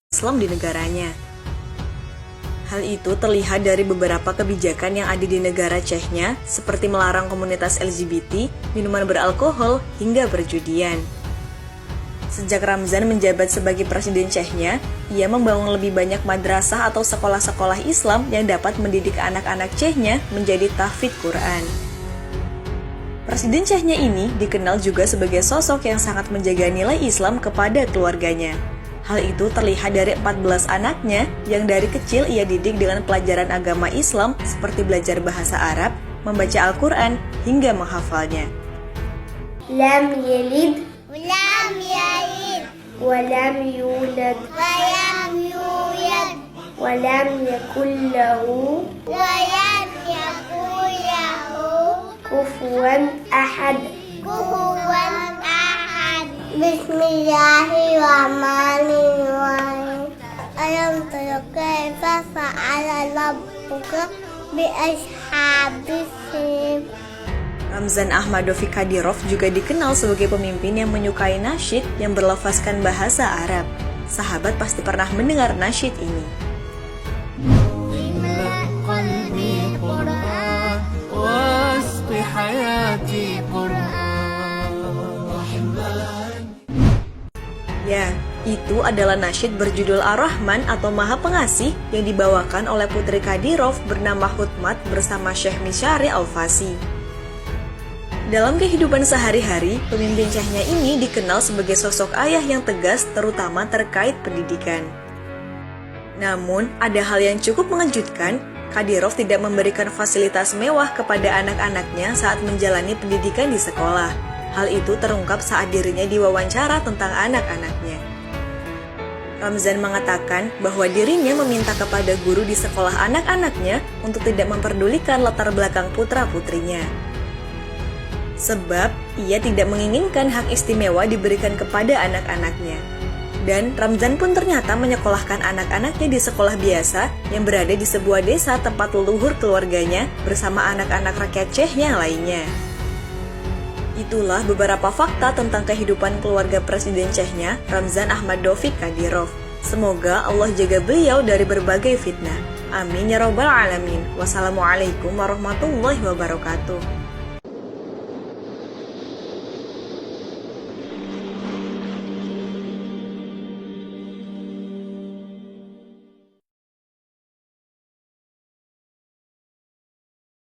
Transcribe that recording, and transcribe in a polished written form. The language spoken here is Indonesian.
Islam di negaranya. Hal itu terlihat dari beberapa kebijakan yang ada di negara Chechnya, seperti melarang komunitas LGBT, minuman beralkohol, hingga perjudian. Sejak Ramzan menjabat sebagai Presiden Chechnya, ia membangun lebih banyak madrasah atau sekolah-sekolah Islam yang dapat mendidik anak-anak Chechnya menjadi tahfidz Quran. Presiden Chechnya ini dikenal juga sebagai sosok yang sangat menjaga nilai Islam kepada keluarganya. Hal itu terlihat dari 14 anaknya yang dari kecil ia didik dengan pelajaran agama Islam seperti belajar bahasa Arab, membaca Al-Quran, hingga menghafalnya. Lam yalid ولم يلد walam yulad ولم يولد walam yakul lahu ولم يكن له kufuwan ahad. كفوا أحد بسم الله الرحمن الرحيم ألم تر كيف فعل ربك بأصحاب الفيل. Ramzan Ahmadovic Kadyrov juga dikenal sebagai pemimpin yang menyukai nasyid yang berlafazkan bahasa Arab. Sahabat pasti pernah mendengar nasyid ini. قلبي قرآن واسق حياتي قرآن. Ya, itu adalah nasyid berjudul Ar-Rahman atau Maha Pengasih yang dibawakan oleh putri Kadyrov bernama Hutmat bersama Syekh Mishari Al-Fasi. Dalam kehidupan sehari-hari, pemimpin Chechnya ini dikenal sebagai sosok ayah yang tegas terutama terkait pendidikan. Namun, ada hal yang cukup mengejutkan, Kadyrov tidak memberikan fasilitas mewah kepada anak-anaknya saat menjalani pendidikan di sekolah. Hal itu terungkap saat dirinya diwawancara tentang anak-anaknya. Ramzan mengatakan bahwa dirinya meminta kepada guru di sekolah anak-anaknya untuk tidak memperdulikan latar belakang putra-putrinya. Sebab ia tidak menginginkan hak istimewa diberikan kepada anak-anaknya. Dan Ramzan pun ternyata menyekolahkan anak-anaknya di sekolah biasa yang berada di sebuah desa tempat leluhur keluarganya bersama anak-anak rakyat Czech yang lainnya. Itulah beberapa fakta tentang kehidupan keluarga Presiden Chechnya, Ramzan Ahmadovic Kadyrov. Semoga Allah jaga beliau dari berbagai fitnah. Amin ya rabbal alamin. Wassalamualaikum warahmatullahi wabarakatuh.